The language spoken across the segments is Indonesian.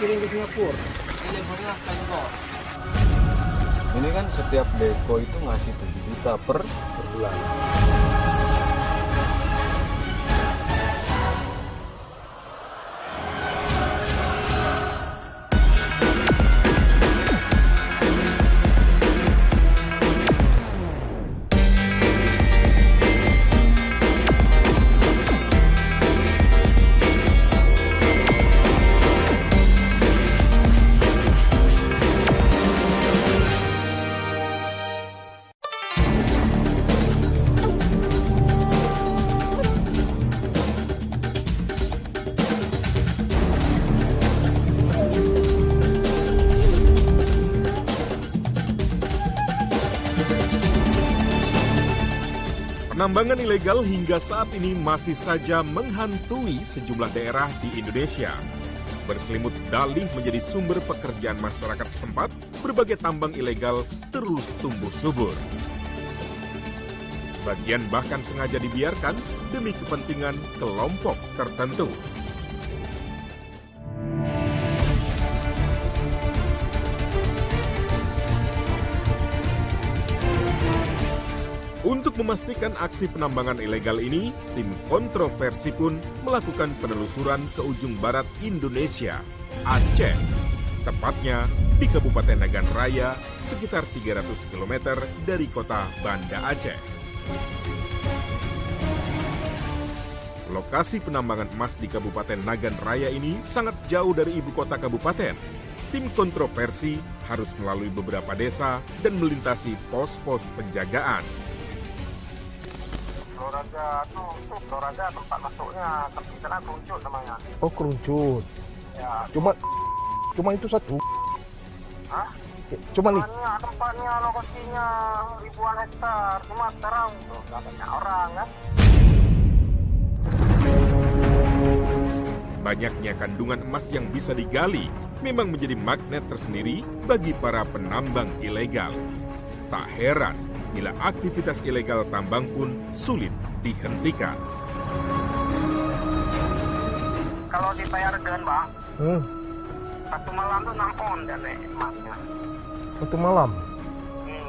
kirim ke Singapura. Ini kan setiap deko itu ngasih 7 juta per bulan. Penambangan ilegal hingga saat ini masih saja menghantui sejumlah daerah di Indonesia. Berselimut dalih menjadi sumber pekerjaan masyarakat setempat, berbagai tambang ilegal terus tumbuh subur. Sebagian bahkan sengaja dibiarkan demi kepentingan kelompok tertentu. Untuk memastikan aksi penambangan ilegal ini, tim kontroversi pun melakukan penelusuran ke ujung barat Indonesia, Aceh. Tepatnya di Kabupaten Nagan Raya, sekitar 300 km dari kota Banda Aceh. Lokasi penambangan emas di Kabupaten Nagan Raya ini sangat jauh dari ibu kota kabupaten. Tim kontroversi harus melalui beberapa desa dan melintasi pos-pos penjagaan. Toraja tempat masuknya, tapi sana kerucut namanya. Oh, kerucut. Ya. Cuma itu satu. Hah? Cuma nih. Tempatnya, lokasinya ribuan hektar. Cuma sekarang nggak banyak orang kan. Banyaknya kandungan emas yang bisa digali memang menjadi magnet tersendiri bagi para penambang ilegal. Tak heran bila aktivitas ilegal tambang pun sulit dihentikan. Kalau dibayarkan, Bang, satu malam tuh 6 on dan emasnya. Satu malam.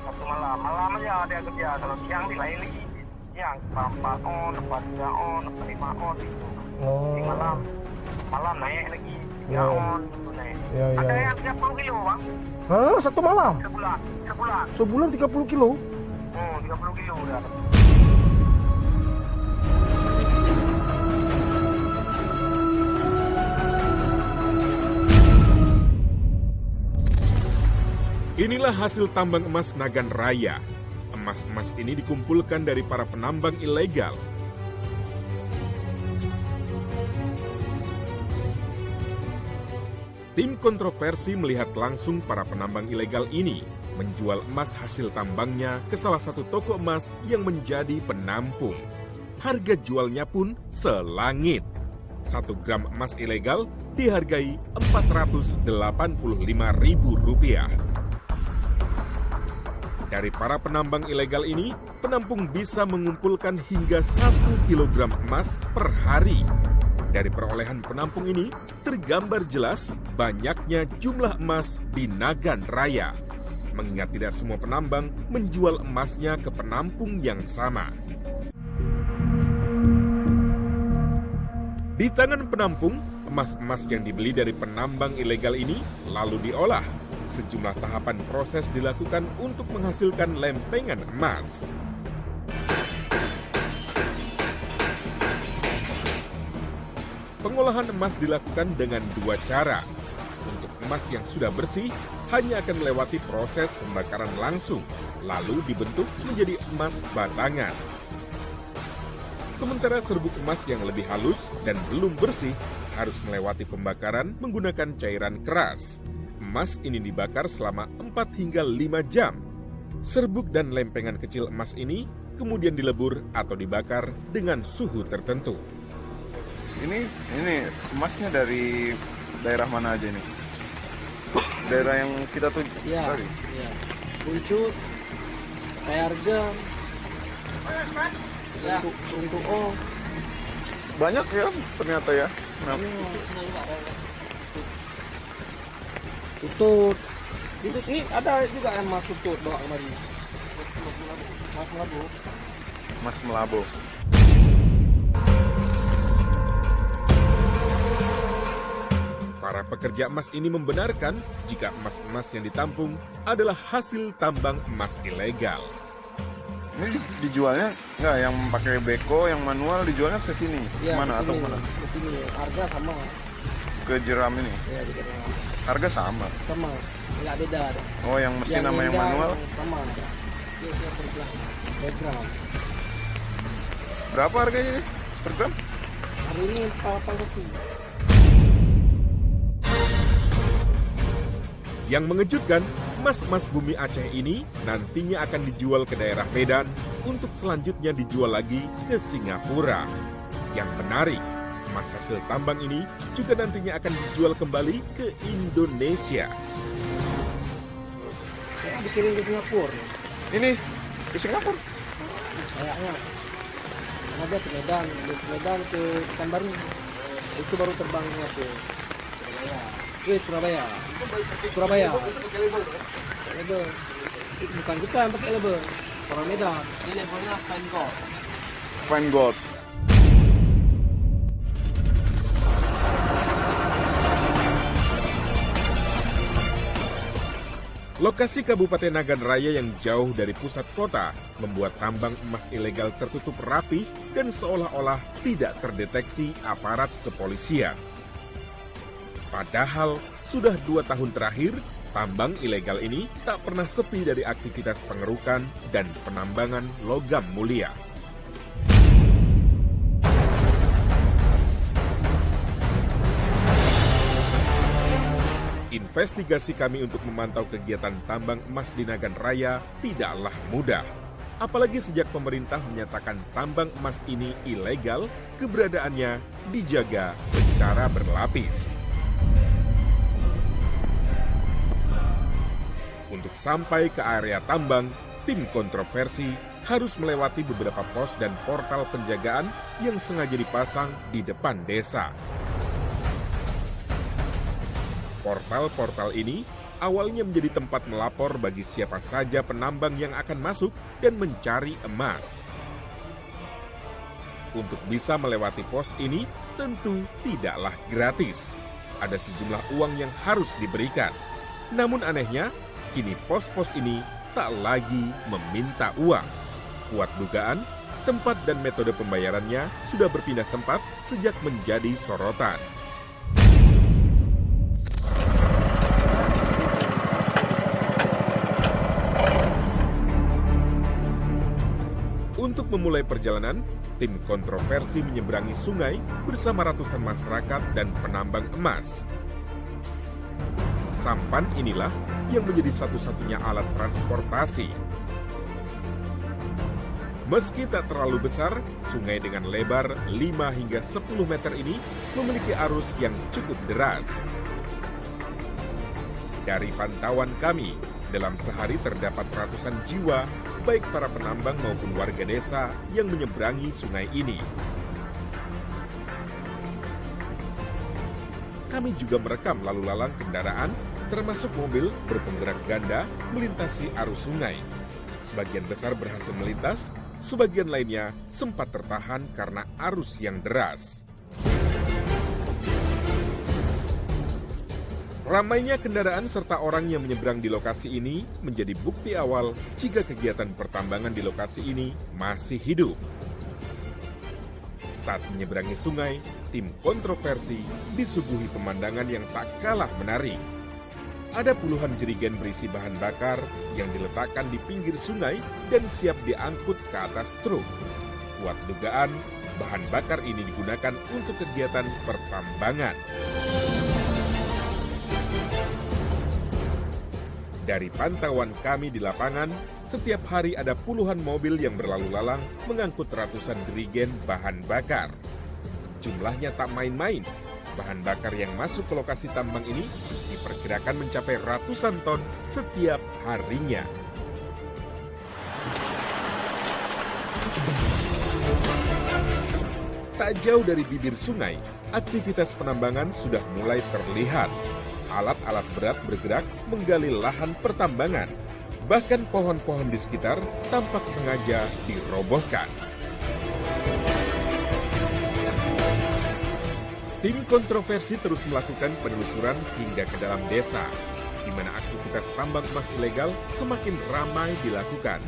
Satu malam. Malam aja dia kerja. Kalau siang di lain lagi. Siang 4 on, 3 on, 5 on gitu. Oh. Di malam naik lagi 3 Ya. on gitu naik. Ya, ya. Ada yang 30 kilo, Bang. Hah, satu malam? Sebulan. Sebulan 30 kilo? 30 kilo udah. Inilah hasil tambang emas Nagan Raya. Emas-emas ini dikumpulkan dari para penambang ilegal. Tim kontroversi melihat langsung para penambang ilegal ini menjual emas hasil tambangnya ke salah satu toko emas yang menjadi penampung. Harga jualnya pun selangit. 1 gram emas ilegal dihargai Rp485.000. Dari para penambang ilegal ini, penampung bisa mengumpulkan hingga 1 kilogram emas per hari. Dari perolehan penampung ini, tergambar jelas banyaknya jumlah emas di Nagan Raya. Mengingat tidak semua penambang menjual emasnya ke penampung yang sama. Di tangan penampung, emas-emas yang dibeli dari penambang ilegal ini lalu diolah. Sejumlah tahapan proses dilakukan untuk menghasilkan lempengan emas. Pengolahan emas dilakukan dengan 2 cara. Untuk emas yang sudah bersih, hanya akan melewati proses pembakaran langsung, lalu dibentuk menjadi emas batangan. Sementara serbuk emas yang lebih halus dan belum bersih harus melewati pembakaran menggunakan cairan keras. Emas ini dibakar selama 4 hingga 5 jam. Serbuk dan lempengan kecil emas ini kemudian dilebur atau dibakar dengan suhu tertentu. Ini emasnya dari daerah mana aja ini? Daerah yang kita tuju tadi? Iya. Kuncut, Payargem, untuk Banyak ya ternyata ya. Nah, tutut. Ini ada juga yang mas tutut bawa kemari. Mas Melabu. Mas Melabo. Para pekerja emas ini membenarkan jika emas-emas yang ditampung adalah hasil tambang emas ilegal. Ini dijualnya nggak yang pakai beko, yang manual dijualnya ke sini? Iya, Mana atau mana? Ke sini. Harga sama. Ke jeram ini? Ya, di sana. Harga sama? Sama. Enggak beda. Oh, yang mesin sama yang manual? Sama. Iya, per gram. Berapa harganya nih per gram? Hari ini 400. Yang mengejutkan, emas-emas bumi Aceh ini nantinya akan dijual ke daerah Medan untuk selanjutnya dijual lagi ke Singapura. Yang menarik, emas hasil tambang ini juga nantinya akan dijual kembali ke Indonesia. Dikirim ke Singapura. Ini ke Singapura? Kayaknya. Karena dia ke Medan, dari Medan ke Pekanbaru. Itu baru terbangnya ke Surabaya. Surabaya. Label. Bukan kita yang pakai label. Orang Medan. Ini labelnya Fine Gold. Fine Gold. Lokasi Kabupaten Nagan Raya yang jauh dari pusat kota membuat tambang emas ilegal tertutup rapi dan seolah-olah tidak terdeteksi aparat kepolisian. Padahal sudah 2 tahun terakhir, tambang ilegal ini tak pernah sepi dari aktivitas pengerukan dan penambangan logam mulia. Investigasi kami untuk memantau kegiatan tambang emas di Nagan Raya tidaklah mudah. Apalagi sejak pemerintah menyatakan tambang emas ini ilegal, keberadaannya dijaga secara berlapis. Untuk sampai ke area tambang, tim kontroversi harus melewati beberapa pos dan portal penjagaan yang sengaja dipasang di depan desa. Portal-portal ini awalnya menjadi tempat melapor bagi siapa saja penambang yang akan masuk dan mencari emas. Untuk bisa melewati pos ini tentu tidaklah gratis. Ada sejumlah uang yang harus diberikan. Namun anehnya, kini pos-pos ini tak lagi meminta uang. Kuat dugaan, tempat dan metode pembayarannya sudah berpindah tempat sejak menjadi sorotan. Untuk memulai perjalanan, tim kontroversi menyeberangi sungai bersama ratusan masyarakat dan penambang emas. Sampan inilah yang menjadi satu-satunya alat transportasi. Meski tak terlalu besar, sungai dengan lebar 5 hingga 10 meter ini memiliki arus yang cukup deras. Dari pantauan kami, dalam sehari terdapat ratusan jiwa, baik para penambang maupun warga desa yang menyeberangi sungai ini. Kami juga merekam lalu lalang kendaraan, termasuk mobil berpenggerak ganda melintasi arus sungai. Sebagian besar berhasil melintas, sebagian lainnya sempat tertahan karena arus yang deras. Ramainya kendaraan serta orang yang menyeberang di lokasi ini menjadi bukti awal jika kegiatan pertambangan di lokasi ini masih hidup. Saat menyeberangi sungai, tim kontroversi disuguhi pemandangan yang tak kalah menarik. Ada puluhan jerigen berisi bahan bakar yang diletakkan di pinggir sungai dan siap diangkut ke atas truk. Kuat dugaan, bahan bakar ini digunakan untuk kegiatan pertambangan. Dari pantauan kami di lapangan, setiap hari ada puluhan mobil yang berlalu lalang mengangkut ratusan jerigen bahan bakar. Jumlahnya tak main-main. Bahan bakar yang masuk ke lokasi tambang ini diperkirakan mencapai ratusan ton setiap harinya. Tak jauh dari bibir sungai, aktivitas penambangan sudah mulai terlihat. alat-alat berat bergerak menggali lahan pertambangan. Bahkan pohon-pohon di sekitar tampak sengaja dirobohkan. Tim kontroversi terus melakukan penelusuran hingga ke dalam desa, di mana aktivitas tambang emas ilegal semakin ramai dilakukan.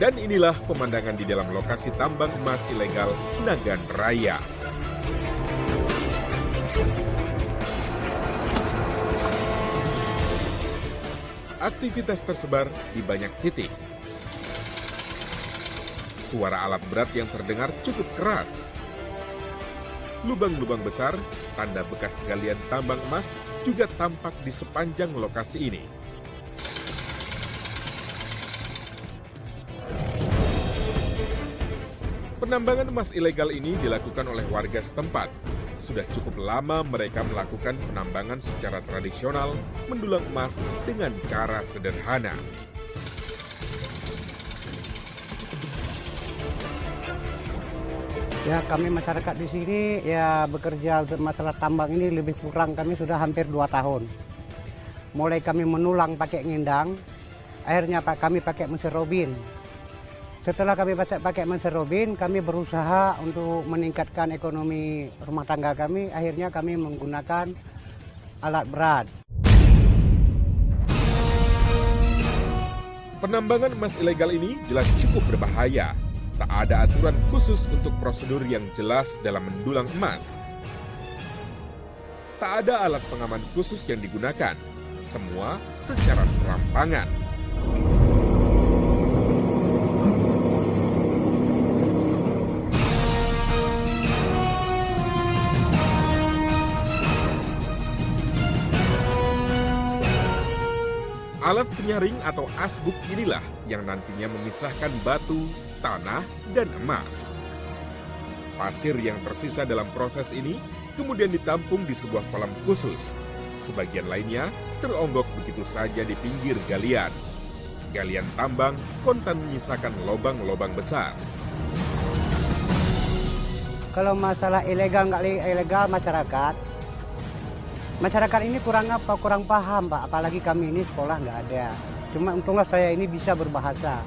Dan inilah pemandangan di dalam lokasi tambang emas ilegal Nagan Raya. Aktivitas tersebar di banyak titik. Suara alat berat yang terdengar cukup keras. Lubang-lubang besar, tanda bekas galian tambang emas juga tampak di sepanjang lokasi ini. Penambangan emas ilegal ini dilakukan oleh warga setempat. Sudah cukup lama mereka melakukan penambangan secara tradisional, mendulang emas dengan cara sederhana. Ya, kami masyarakat di sini ya bekerja untuk masalah tambang ini lebih kurang kami sudah hampir 2 tahun. Mulai kami menulang pakai ngindang, akhirnya kami pakai mesin robin. Setelah kami pakai mesin robin, kami berusaha untuk meningkatkan ekonomi rumah tangga kami. Akhirnya kami menggunakan alat berat. Penambangan emas ilegal ini jelas cukup berbahaya. Tak ada aturan khusus untuk prosedur yang jelas dalam mendulang emas. Tak ada alat pengaman khusus yang digunakan. Semua secara serampangan. Alat penyaring atau asbuk inilah yang nantinya memisahkan batu, tanah, dan emas. Pasir yang tersisa dalam proses ini kemudian ditampung di sebuah kolam khusus. Sebagian lainnya teronggok begitu saja di pinggir galian. Galian tambang kontan menyisakan lobang-lobang besar. Kalau masalah ilegal nggak ilegal masyarakat ini kurang paham, Pak. Apalagi kami ini sekolah nggak ada. Cuma untunglah saya ini bisa berbahasa.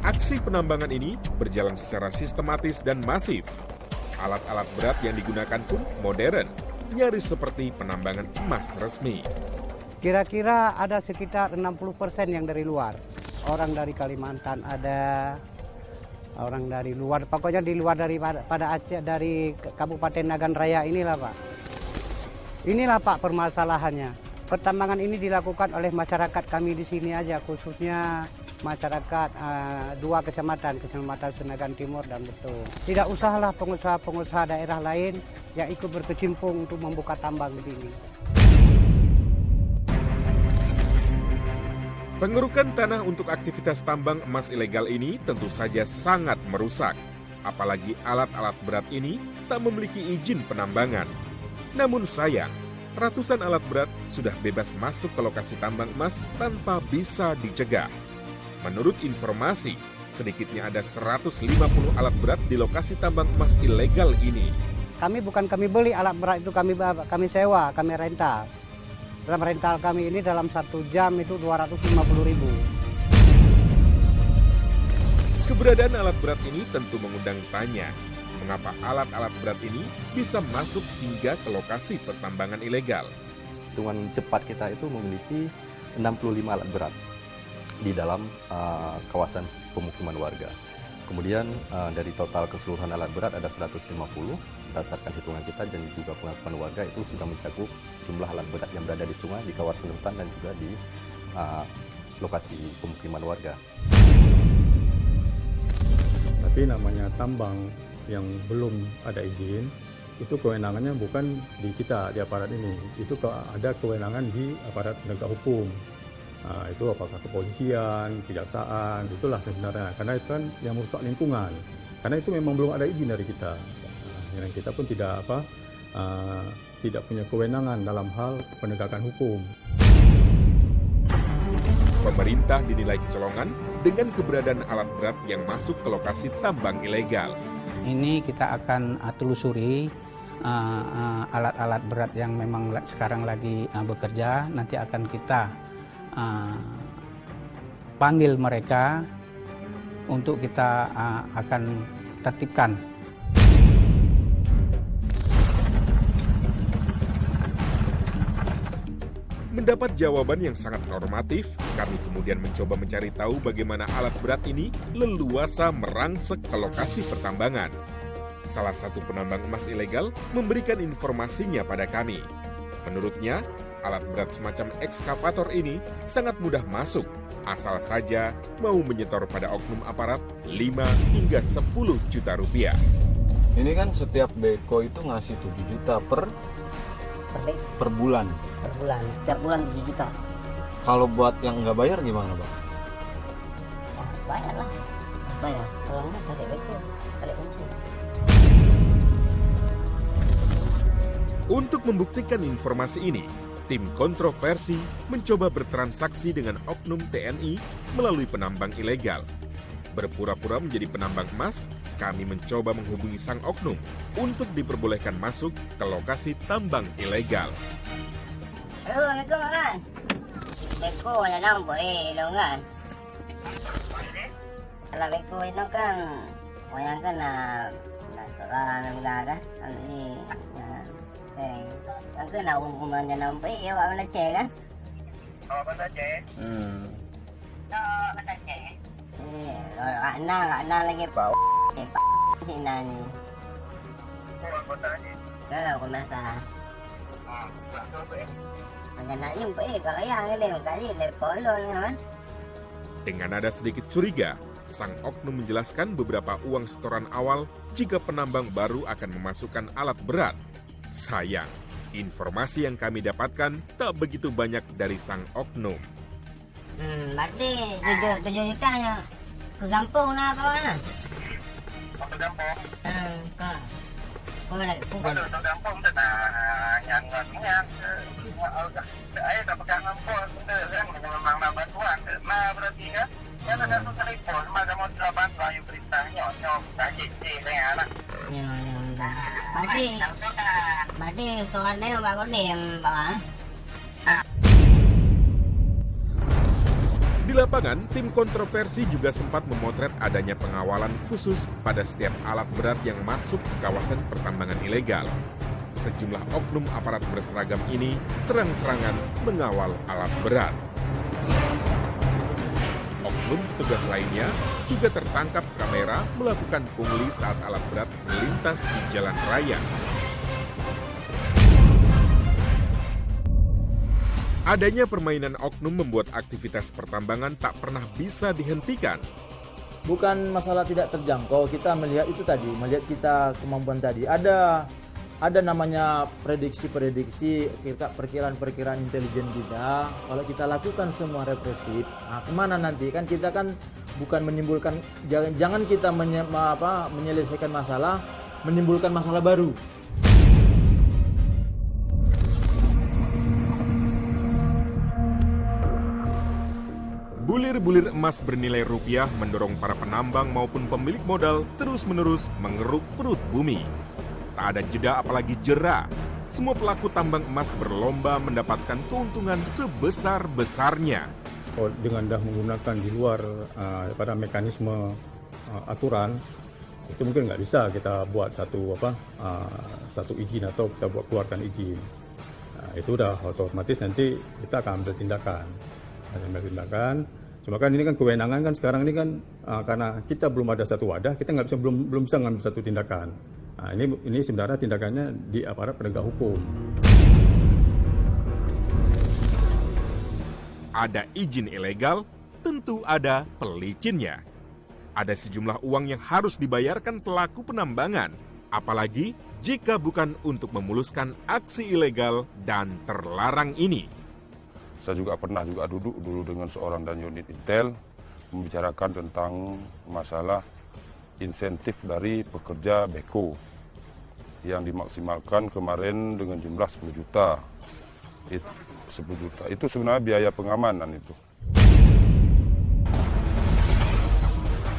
Aksi penambangan ini berjalan secara sistematis dan masif. Alat-alat berat yang digunakan pun modern, nyaris seperti penambangan emas resmi. Kira-kira ada sekitar 60% yang dari luar. Orang dari Kalimantan ada, orang dari luar, pokoknya di luar pada Aceh, dari Kabupaten Nagan Raya inilah, Pak. Inilah, Pak, permasalahannya. Pertambangan ini dilakukan oleh masyarakat kami di sini aja, khususnya masyarakat 2 kecamatan Senagan Timur dan Betung. Tidak usahlah pengusaha-pengusaha daerah lain yang ikut berkecimpung untuk membuka tambang di sini. Pengerukan tanah untuk aktivitas tambang emas ilegal ini tentu saja sangat merusak. Apalagi alat-alat berat ini tak memiliki izin penambangan. Namun sayang, ratusan alat berat sudah bebas masuk ke lokasi tambang emas tanpa bisa dicegah. Menurut informasi, sedikitnya ada 150 alat berat di lokasi tambang emas ilegal ini. Kami beli alat berat itu, kami sewa, kami rental. Dalam rental kami ini dalam 1 jam itu 250.000. Keberadaan alat berat ini tentu mengundang tanya, mengapa alat-alat berat ini bisa masuk hingga ke lokasi pertambangan ilegal. Hitungan cepat kita itu memiliki 65 alat berat di dalam kawasan pemukiman warga. Kemudian dari total keseluruhan alat berat ada 150, berdasarkan hitungan kita dan juga pengakuan warga itu sudah mencakup jumlah alat berat yang berada di sungai, di kawasan hutan dan juga di lokasi pemukiman warga. Tapi namanya tambang yang belum ada izin, itu kewenangannya bukan di kita, di aparat ini. Itu ada kewenangan di aparat penegak hukum. Nah, itu apakah kepolisian, kejaksaan, itulah sebenarnya. Karena itu kan yang merusak lingkungan. Karena itu memang belum ada izin dari kita. Nah, kita pun tidak punya kewenangan dalam hal penegakan hukum. Pemerintah dinilai kecolongan dengan keberadaan alat berat yang masuk ke lokasi tambang ilegal. Ini kita akan telusuri alat-alat berat yang memang sekarang lagi bekerja. Nanti akan kita panggil mereka untuk kita akan tertibkan. Mendapat jawaban yang sangat normatif, kami kemudian mencoba mencari tahu bagaimana alat berat ini leluasa merangsek ke lokasi pertambangan. Salah satu penambang emas ilegal memberikan informasinya pada kami. Menurutnya, alat berat semacam ekskavator ini sangat mudah masuk, asal saja mau menyetor pada oknum aparat 5 hingga 10 juta rupiah. Ini kan setiap beko itu ngasih 7 juta per bulan. Per bulan, setiap bulan 7 juta. Kalau buat yang nggak bayar gimana, Bang? Bayar lah, bayar. Kalau nggak tarik beko, tarik kunci. Untuk membuktikan informasi ini, tim kontroversi mencoba bertransaksi dengan oknum TNI melalui penambang ilegal. Berpura-pura menjadi penambang emas, kami mencoba menghubungi sang oknum untuk diperbolehkan masuk ke lokasi tambang ilegal. Assalamualaikum kan? Beko yang boleh dong kan? Kalau beko itu kan, orang kan orang enggak kan? Kalau ini, kan kena hukuman yang nampak ya, apa mana cek kan? Oh, apa cek? Oh, apa cek? Anak lagi bau sini ni. Apa tadi? Kalau aku masalah. Macam nak jumpa kalau yang ini kali lepon kan. Dengan nada sedikit curiga, sang oknum menjelaskan beberapa uang setoran awal jika penambang baru akan memasukkan alat berat. Sayang, informasi yang kami dapatkan tak begitu banyak dari sang oknum. Berarti 7 jutanya ke kampung lah apa mana? Ke kampung? Kau lagi pukul. Ke kampung tu yang ayah tak pegang kampung tu kan memang nak bantuan. Nah berarti kan yang ada satu telefon macam mau bantuan yang beritanya nyok tajik lah. Berarti soal ni bagus ni bang. Di lapangan, tim kontroversi juga sempat memotret adanya pengawalan khusus pada setiap alat berat yang masuk ke kawasan pertambangan ilegal. Sejumlah oknum aparat berseragam ini terang-terangan mengawal alat berat. Oknum petugas lainnya juga tertangkap kamera melakukan pungli saat alat berat melintas di jalan raya. Adanya permainan oknum membuat aktivitas pertambangan tak pernah bisa dihentikan. Bukan masalah tidak terjangkau, kita melihat itu tadi, melihat kita kemampuan tadi. Ada namanya prediksi-prediksi, perkiraan-perkiraan intelijen kita. Kalau kita lakukan semua represif, kemana nanti? Kan kita kan bukan menimbulkan, jangan kita menyelesaikan masalah, menimbulkan masalah baru. Bulir-bulir emas bernilai rupiah mendorong para penambang maupun pemilik modal terus-menerus mengeruk perut bumi. Tak ada jeda apalagi jera. Semua pelaku tambang emas berlomba mendapatkan keuntungan sebesar-besarnya. Dengan dah menggunakan di luar pada mekanisme aturan, itu mungkin nggak bisa kita buat satu izin atau kita buat keluarkan izin. Itu udah otomatis nanti kita akan ambil tindakan. Cuma kan ini kan kewenangan kan sekarang ini kan karena kita belum ada satu wadah, kita nggak bisa belum bisa ngambil satu tindakan. Ini sebenarnya tindakannya di aparat penegak hukum. Ada izin ilegal, tentu ada pelicinnya. Ada sejumlah uang yang harus dibayarkan pelaku penambangan, apalagi jika bukan untuk memuluskan aksi ilegal dan terlarang ini. Saya juga pernah duduk dulu dengan seorang dan unit Intel membicarakan tentang masalah insentif dari pekerja beko yang dimaksimalkan kemarin dengan jumlah 10 juta. 10 juta itu sebenarnya biaya pengamanan itu.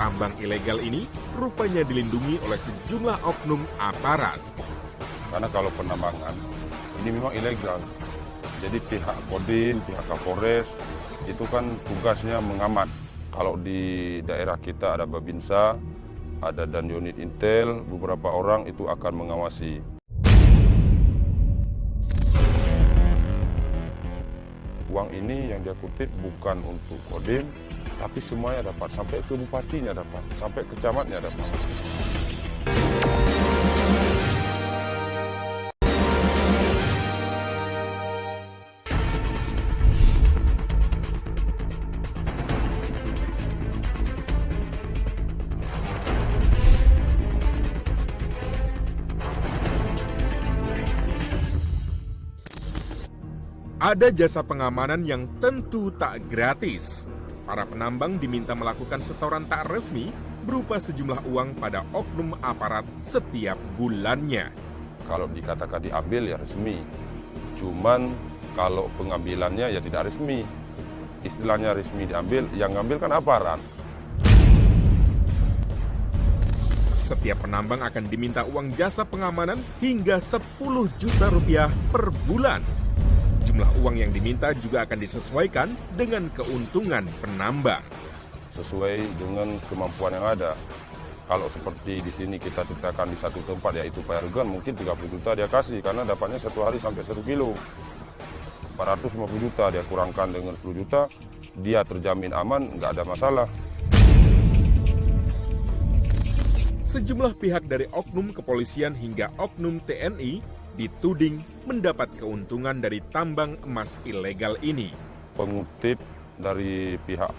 Tambang ilegal ini rupanya dilindungi oleh sejumlah oknum aparat. Karena kalau penambangan ini memang ilegal. Jadi pihak Kodim, pihak Kapolres itu kan tugasnya mengaman. Kalau di daerah kita ada Babinsa, ada dan unit Intel, beberapa orang itu akan mengawasi. Uang ini yang dia kutip bukan untuk Kodim, tapi semuanya dapat, sampai ke bupatinya dapat, sampai ke camatnya dapat. Ada jasa pengamanan yang tentu tak gratis. Para penambang diminta melakukan setoran tak resmi berupa sejumlah uang pada oknum aparat setiap bulannya. Kalau dikatakan diambil ya resmi, cuman kalau pengambilannya ya tidak resmi. Istilahnya resmi diambil, yang ngambil kan aparat. Setiap penambang akan diminta uang jasa pengamanan hingga 10 juta rupiah per bulan. Jumlah uang yang diminta juga akan disesuaikan dengan keuntungan penambang. Sesuai dengan kemampuan yang ada. Kalau seperti di sini kita ceritakan di satu tempat yaitu Payargan, mungkin 30 juta dia kasih karena dapatnya satu hari sampai 1 kilo. 450 juta dia kurangkan dengan 10 juta, dia terjamin aman, nggak ada masalah. Sejumlah pihak dari oknum kepolisian hingga oknum TNI dituding mendapat keuntungan dari tambang emas ilegal ini. Pengutip dari pihak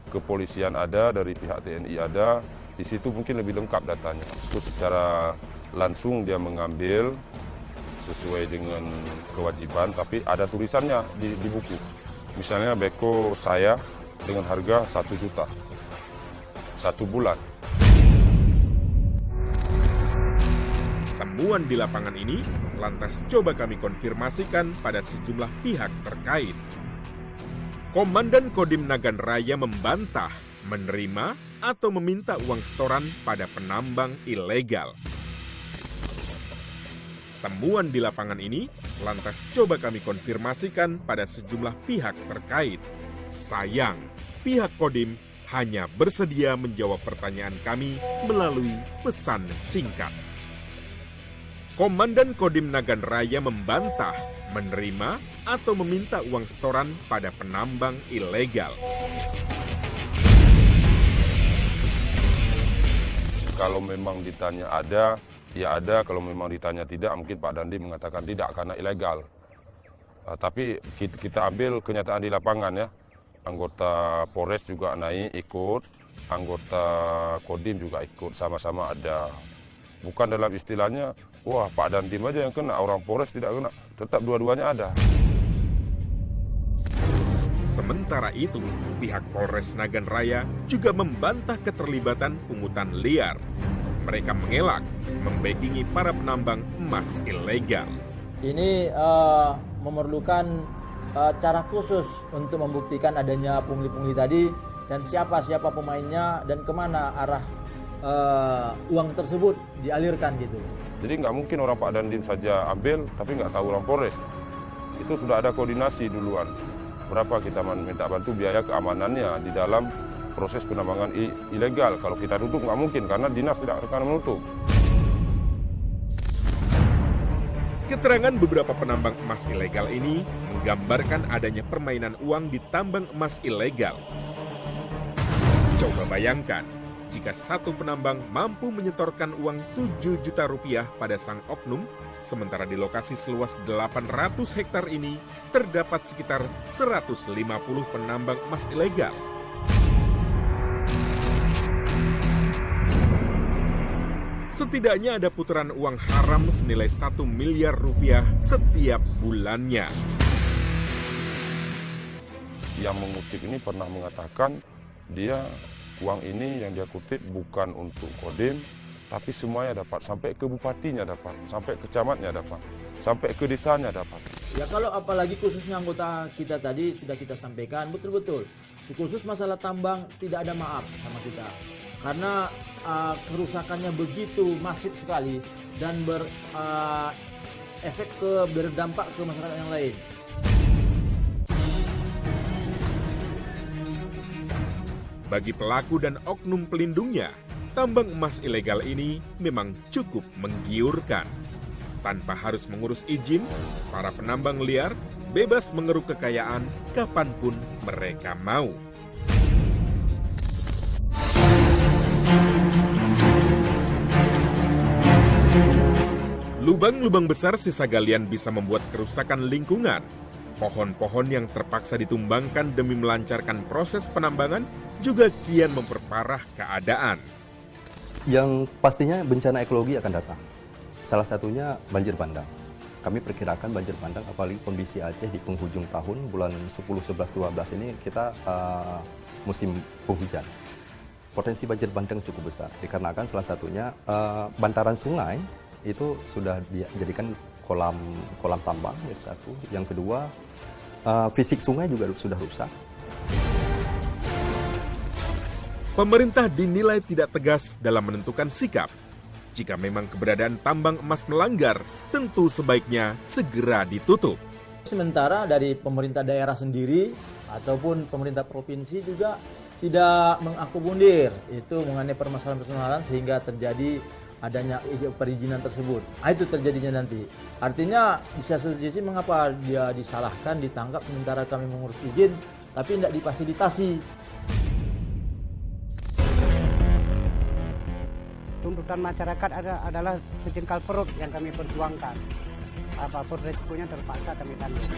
kepolisian ada, dari pihak TNI ada, di situ mungkin lebih lengkap datanya. Itu secara langsung dia mengambil sesuai dengan kewajiban, tapi ada tulisannya di buku. Misalnya beko saya dengan harga 1 juta, 1 bulan. Temuan di lapangan ini lantas coba kami konfirmasikan pada sejumlah pihak terkait. Komandan Kodim Nagan Raya membantah menerima atau meminta uang setoran pada penambang ilegal. Temuan di lapangan ini lantas coba kami konfirmasikan pada sejumlah pihak terkait. Sayang, pihak Kodim hanya bersedia menjawab pertanyaan kami melalui pesan singkat. Komandan Kodim Nagan Raya membantah menerima atau meminta uang setoran pada penambang ilegal. Kalau memang ditanya ada, ya ada. Kalau memang ditanya tidak, mungkin Pak Dandi mengatakan tidak karena ilegal. Tapi kita ambil kenyataan di lapangan ya. Anggota Polres juga naik ikut, anggota Kodim juga ikut, sama-sama ada. Bukan dalam istilahnya, wah Pak Dandim aja yang kena, orang Polres tidak kena. Tetap dua-duanya ada. Sementara itu, pihak Polres Nagan Raya juga membantah keterlibatan pungutan liar. Mereka mengelak, membackingi para penambang emas ilegal. Ini memerlukan cara khusus untuk membuktikan adanya pungli-pungli tadi dan siapa pemainnya dan kemana arah uang tersebut dialirkan gitu. Jadi nggak mungkin orang Pak Dandim saja ambil tapi nggak tahu orang Polres. Itu sudah ada koordinasi duluan. Berapa kita minta bantu biaya keamanannya di dalam proses penambangan ilegal. Kalau kita tutup nggak mungkin karena dinas tidak akan menutup. Keterangan beberapa penambang emas ilegal ini menggambarkan adanya permainan uang di tambang emas ilegal. Coba bayangkan, jika satu penambang mampu menyetorkan uang 7 juta rupiah pada sang oknum, sementara di lokasi seluas 800 hektar ini terdapat sekitar 150 penambang emas ilegal. Setidaknya ada putaran uang haram senilai 1 miliar rupiah setiap bulannya. Yang mengutip ini pernah mengatakan dia uang ini yang dia kutip bukan untuk Kodim, tapi semuanya dapat, sampai ke bupatinya dapat, sampai ke camatnya dapat, sampai ke desanya dapat. Ya kalau apalagi khususnya anggota kita tadi sudah kita sampaikan betul-betul Khusus masalah tambang tidak ada maaf sama kita. Karena kerusakannya begitu masif sekali dan berdampak ke masyarakat yang lain. Bagi pelaku dan oknum pelindungnya, tambang emas ilegal ini memang cukup menggiurkan. Tanpa harus mengurus izin, para penambang liar bebas mengeruk kekayaan kapanpun mereka mau. Lubang-lubang besar sisa galian bisa membuat kerusakan lingkungan. Pohon-pohon yang terpaksa ditumbangkan demi melancarkan proses penambangan juga kian memperparah keadaan. Yang pastinya bencana ekologi akan datang. Salah satunya banjir bandang. Kami perkirakan banjir bandang, apalagi kondisi Aceh di penghujung tahun, bulan 10, 11, 12 ini kita musim penghujan. Potensi banjir bandang cukup besar, dikarenakan salah satunya bantaran sungai itu sudah dijadikan kolam tambang, itu satu. Yang kedua, fisik sungai juga sudah rusak. Pemerintah dinilai tidak tegas dalam menentukan sikap. Jika memang keberadaan tambang emas melanggar, tentu sebaiknya segera ditutup. Sementara dari pemerintah daerah sendiri ataupun pemerintah provinsi juga tidak mengakomodir itu mengenai permasalahan-permasalahan sehingga terjadi adanya perizinan tersebut. Itu terjadinya nanti. Artinya di satu sisi mengapa dia disalahkan, ditangkap sementara kami mengurus izin tapi tidak difasilitasi. Tuntutan masyarakat adalah sejengkal perut yang kami perjuangkan. Apapun resikonya terpaksa kami tanggung.